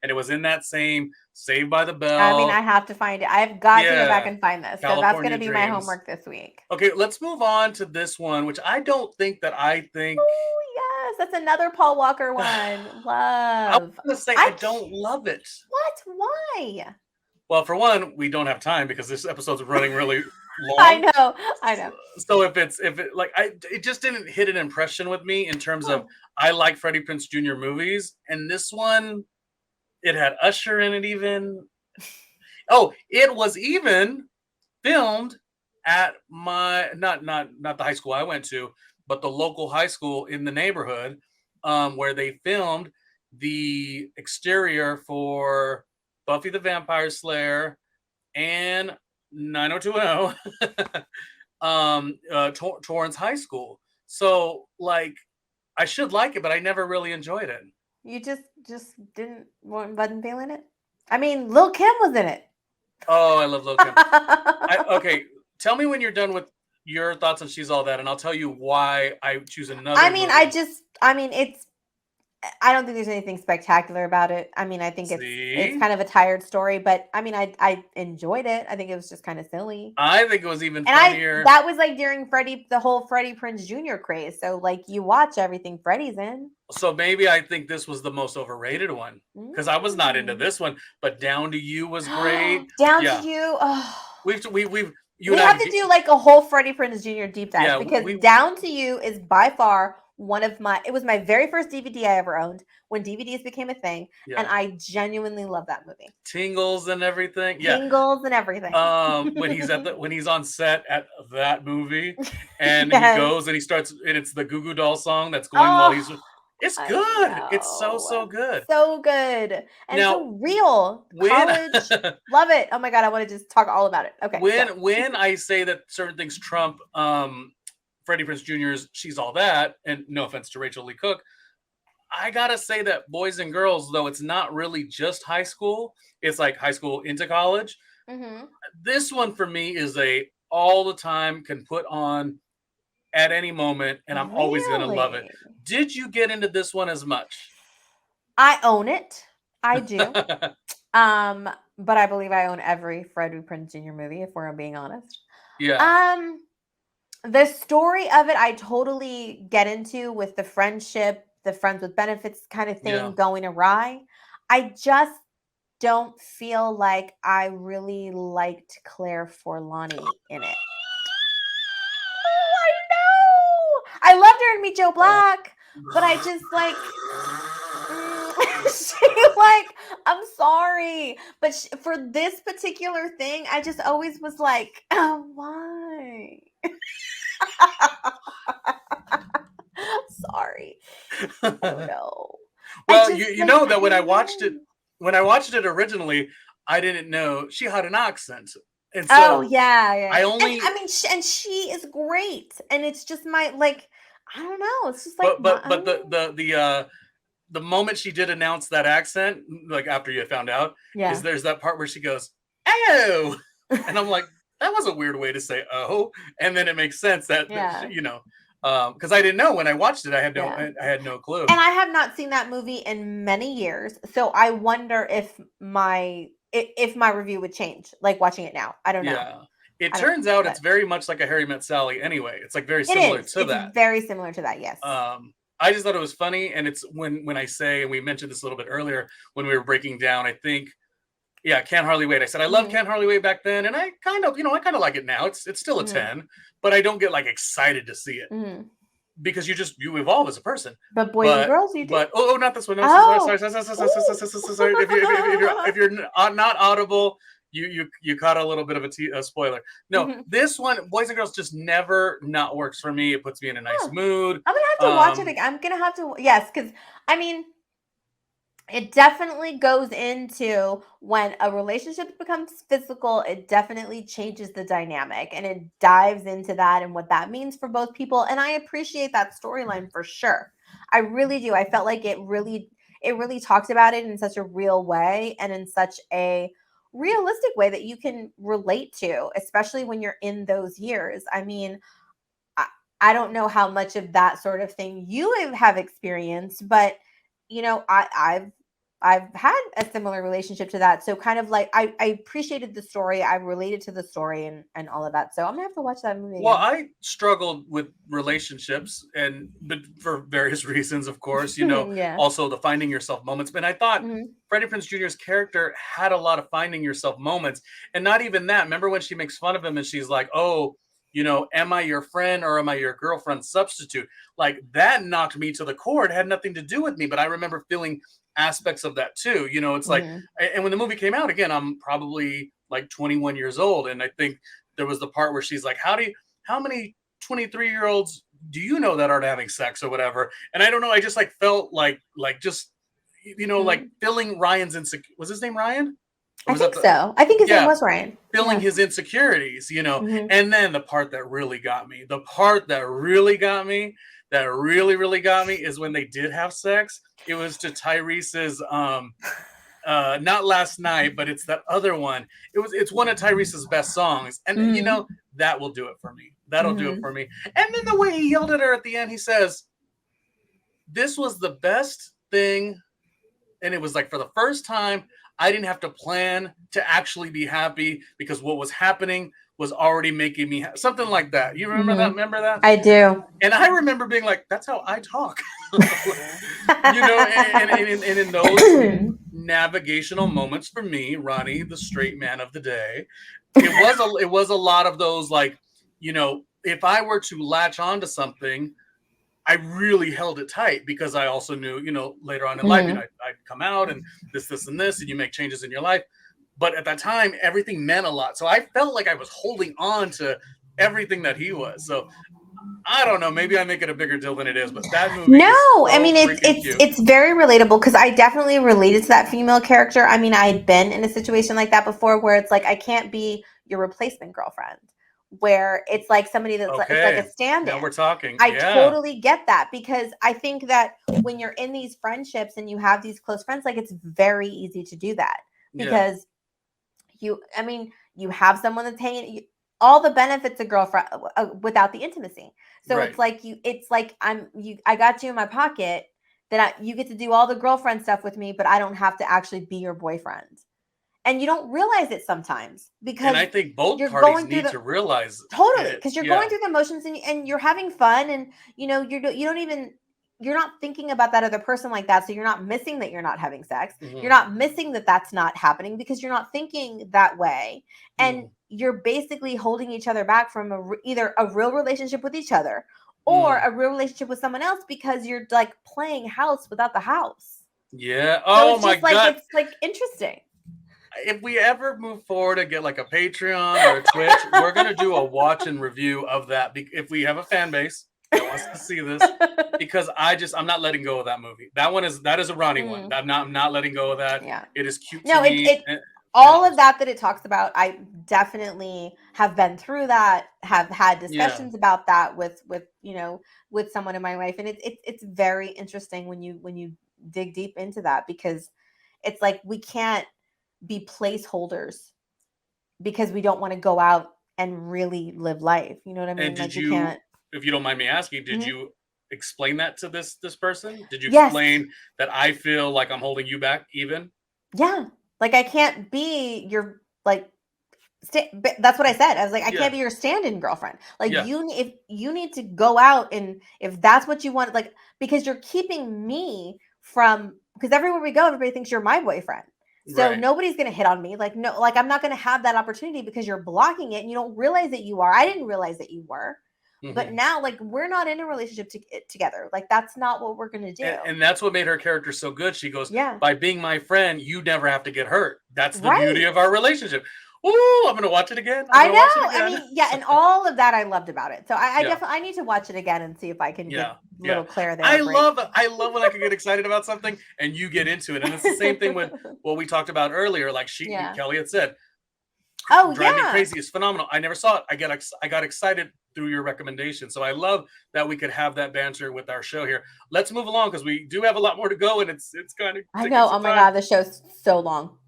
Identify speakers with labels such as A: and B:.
A: and it was in that same Saved by the
B: I mean, I
A: Bell.
B: have to find it. I've got to go back
A: Yeah,
B: and find this because that's going to
A: California
B: be my
A: Dreams.
B: homework this week.
A: Okay, let's move on to this one, which I think.
B: Oh, yes. That's another Paul Walker one.
A: I
B: Love.
A: want to say
B: I
A: I don't love it.
B: What? Why?
A: Well, for one, we don't have time because this episode's running really
B: I
A: long.
B: know. I know.
A: So if it like it just didn't hit an impression with me in terms of
B: Oh.
A: I like Freddie Prinze Jr. movies, and this one it had Usher in it even. Oh, it was even filmed at my not the high school I went to, but the local high school in the neighborhood, where they filmed the exterior for Buffy the Vampire Slayer and 90210 Torrance High School. So like I should like it, but I never really enjoyed it.
B: You just didn't wasn't feeling it. I mean, Lil Kim was in it.
A: Oh, I love Lil Kim. Okay, tell me when you're done with your thoughts on She's All That, and I'll tell you why I choose
B: I
A: another
B: mean,
A: movie.
B: it's. I don't think there's anything spectacular about it. I mean, I think it's
A: See,
B: kind of a tired story, but I mean, I enjoyed it. I think it was just kind of silly.
A: I think it was even
B: And I
A: funnier.
B: that was like during the whole Freddie Prinze Jr. craze. So like you watch everything Freddie's in.
A: So maybe I think this was the most overrated one because I was not into
B: Mm.
A: this one. But Down to You was great.
B: Down to
A: Yeah,
B: You. Oh.
A: we've you
B: We
A: and I.
B: have to do like a whole Freddie Prinze Jr. deep dive
A: Yeah,
B: because
A: we
B: Down to You is by far one of my it was my very first DVD I ever owned when DVDs became a thing, and
A: yeah
B: I genuinely love that movie.
A: Tingles and everything. Yeah,
B: Tingles and everything.
A: when he's on set at that movie and he
B: Yes.
A: goes and he starts and it's the Goo Goo Doll song that's going while
B: Oh,
A: he's it's
B: I
A: good. It's so
B: know.
A: good.
B: So good. And
A: Now
B: so real.
A: when
B: College. Love it. Oh my god, I want to just talk all about it. Okay, go.
A: when I say that certain things trump Freddie Prinze Jr.'s She's All That, and no offense to Rachel Lee Cook, I gotta say that Boys and Girls, though it's not really just high school, it's like high school into college.
B: Mhm.
A: This one for me is a all the time can put on at any moment, and I'm always gonna love it.
B: Really?
A: Did you get into this one as much?
B: I own it. I do. Um, but I believe I own every Freddie Prinze Jr. movie, if we're being honest.
A: Yeah,
B: Um, the story of it, I totally get into with the friendship, the friends with benefits kind of
A: yeah.
B: thing going awry. I just don't feel like I really liked Claire Forlani in it. Oh, I know. I loved her in Meet Joe
A: Uh,
B: Black, but I just like she like I'm sorry, but for this particular thing, I just always was like, oh, why? Sorry. Oh no. I
A: well,
B: just
A: you
B: like
A: know
B: I
A: that
B: don't know.
A: when I watched it originally, I didn't know she had an accent, and
B: Oh
A: so
B: yeah, yeah.
A: I
B: And
A: only
B: I mean, she is great, and it's just my like I don't know. It's just like
A: but the moment she did announce that accent, like after you found out, is
B: yeah.
A: there's that part where she goes, "Oh," and I'm like, that was a weird way to say "oh," and then it makes sense that
B: Yeah.
A: you know, because I didn't know when I watched it,
B: Yeah.
A: I had no clue.
B: And I have not seen that movie in many years, so I wonder if my review would change, like watching it now. I don't know.
A: Yeah, it
B: I don't know,
A: turns out
B: but
A: it's very much like a Harry Met Sally. Anyway, it's like very
B: it
A: similar
B: is.
A: to
B: It's
A: that.
B: very similar to that. Yes.
A: I just thought it was funny, and it's when I say, and we mentioned this a little bit earlier when we were breaking down. I think, yeah, Can't Hardly Wait. I said I loved
B: Hmm.
A: Can't Hardly Wait back then, and I kind of, I kind of like it now. It's still a
B: Hmm.
A: 10, but I don't get like excited to see it
B: Hmm.
A: because you evolve as a person.
B: But Boys and Girls, you do.
A: Not this one. No,
B: Oh.
A: sorry.
B: Ooh.
A: If you're not audible, you caught a little bit of a spoiler. No,
B: Mhm.
A: this one, Boys and Girls, just never not works for me. It puts me in a nice
B: Huh.
A: mood.
B: I'm gonna have to watch it again. I'm gonna have to, yes, because I mean, it definitely goes into when a relationship becomes physical, it definitely changes the dynamic and it dives into that and what that means for both people. And I appreciate that storyline for sure. I really do. I felt like it really talked about it in such a real way and in such a realistic way that you can relate to, especially when you're in those years. I mean, I, I don't know how much of that sort of thing you have experienced, but I've I've had a similar relationship to that. So kind of like I appreciated the story. I related to the story and all of that. So I'm gonna have to watch that movie
A: Well,
B: again.
A: I struggled with relationships, and but for various reasons, of course,
B: Yeah.
A: also the finding yourself moments. But I thought
B: Hmm.
A: Freddie Prinze Jr.'s character had a lot of finding yourself moments, and not even that. Remember when she makes fun of him and she's like, "Oh, am I your friend or am I your girlfriend substitute?" Like that knocked me to the core. It had nothing to do with me, but I remember feeling aspects of that too. It's like,
B: Hmm.
A: and when the movie came out, again, I'm probably like 21 years old, and I think there was the part where she's like, how many 23-year-olds do you know that aren't having sex or whatever? And I don't know, I just like felt like just like
B: Hmm.
A: filling Ryan's was his name Ryan, or
B: I
A: was that
B: think
A: the
B: so. I think his name
A: yeah,
B: was Ryan.
A: filling
B: Yeah.
A: his insecurities,
B: Hmm.
A: and then the part that really got me, the part that really got me, that really got me is when they did have sex. It was to Tyrese's not Last Night, but it's that other one. It's one of Tyrese's best songs, and
B: Hmm.
A: that will do it for me. That'll do it
B: Hmm.
A: for me. And then the way he yelled at her at the end, he says, "This was the best thing," and it was like for the first time, I didn't have to plan to actually be happy because what was happening was already making me something like that. You remember that?
B: Hmm.
A: Remember that?
B: I do.
A: And I remember being like, "That's how I talk," and in those navigational moments for me, Ronnie, the straight man of the day, it was a lot of those like, if I were to latch onto something, I really held it tight because I also knew, later on in life,
B: Hmm.
A: I'd come out and this, and this, and you make changes in your life. But at that time, everything meant a lot. So I felt like I was holding on to everything that he was. So I don't know. Maybe I make it a bigger deal than it is, but that movie
B: No,
A: is
B: I
A: so
B: mean it's
A: freaking
B: it's
A: cute.
B: it's very relatable because I definitely related to that female character. I mean, I had been in a situation like that before where it's like I can't be your replacement girlfriend, where it's like somebody it's like a
A: Okay. Now we're
B: stand-in.
A: talking.
B: I
A: Yeah.
B: totally get that because I think that when you're in these friendships and you have these close friends, like it's very easy to do that
A: Yeah.
B: because I mean, you have someone that's all the benefits of girlfriend without the intimacy. So
A: Right.
B: it's like I got you in my pocket that you get to do all the girlfriend stuff with me, but I don't have to actually be your boyfriend. And you don't realize it sometimes
A: And
B: because
A: I think both
B: you're
A: parties
B: going through
A: need
B: the
A: to realize
B: totally
A: it.
B: because you're going
A: Yeah.
B: through the emotions and you're having fun and you don't even you're not thinking about that other person like that, so you're not missing that you're not having sex, you're
A: Hmm.
B: not missing that that's not happening because you're not thinking that way, and
A: Hmm.
B: you're basically holding each other back from either a real relationship with each other or
A: Hmm.
B: a real relationship with someone else because you're like playing house without the house.
A: Yeah.
B: So
A: Oh
B: it's
A: my
B: just like
A: God.
B: it's like interesting.
A: If we ever move forward and get like a Patreon or a Twitch, we're gonna do a watch and review of that. If we have a fan base that wants to see this, because I'm not letting go of that movie. That is a Ronnie one.
B: Mm,
A: I'm not letting go of that.
B: yeah.
A: It is cute to
B: No,
A: me, and
B: all
A: all
B: of
A: this.
B: that it talks about, I definitely have been through that, have had
A: Yeah.
B: discussions about that with with someone in my life, and it's very interesting when you dig deep into that because it's like we can't be placeholders because we don't want to go out and really live life. You know what I
A: And
B: mean?
A: did
B: Like we
A: you,
B: can't.
A: if you don't mind me asking, did
B: Mhm.
A: you explain that to this person? Did you
B: Yes.
A: explain that I feel like I'm holding you back even?
B: Yeah. Like I can't be your like but that's what I said. I was like, I can't
A: Yeah.
B: be your stand-in girlfriend. Like
A: Yeah.
B: if you need to go out and if that's what you want, like because you're keeping me from because everywhere we go, everybody thinks you're my boyfriend. So
A: Right.
B: nobody's gonna hit on me. Like no, like I'm not gonna have that opportunity because you're blocking it and you don't realize that you are. I didn't realize that you were. But
A: Hmm.
B: now, like, we're not in a relationship together. Like, that's not what we're gonna do.
A: And that's what made her character so good. She goes,
B: Yeah.
A: by being my friend, you never have to get hurt. That's the beauty
B: Right.
A: of our relationship. Ooh, I'm gonna watch it again. I'm
B: I
A: gonna watch it
B: know. I
A: again.
B: mean, yeah, and all of that I loved about it. So I
A: Yeah,
B: definitely I need to watch it again and see if I can give
A: yeah, yeah.
B: little Claire there a
A: I
B: break.
A: love I love when I can get excited about something and you get into it. And it's the same thing with what we talked about earlier. Like
B: Yeah.
A: Kelly had said,
B: Oh
A: Drive Me
B: yeah.
A: Crazy is phenomenal. I never saw it. I got excited through your recommendation. So I love that we could have that banter with our show here. Let's move along because we do have a lot more to go and it's kind of
B: I
A: taking
B: know. Oh
A: some
B: my
A: time.
B: god, the show's so long.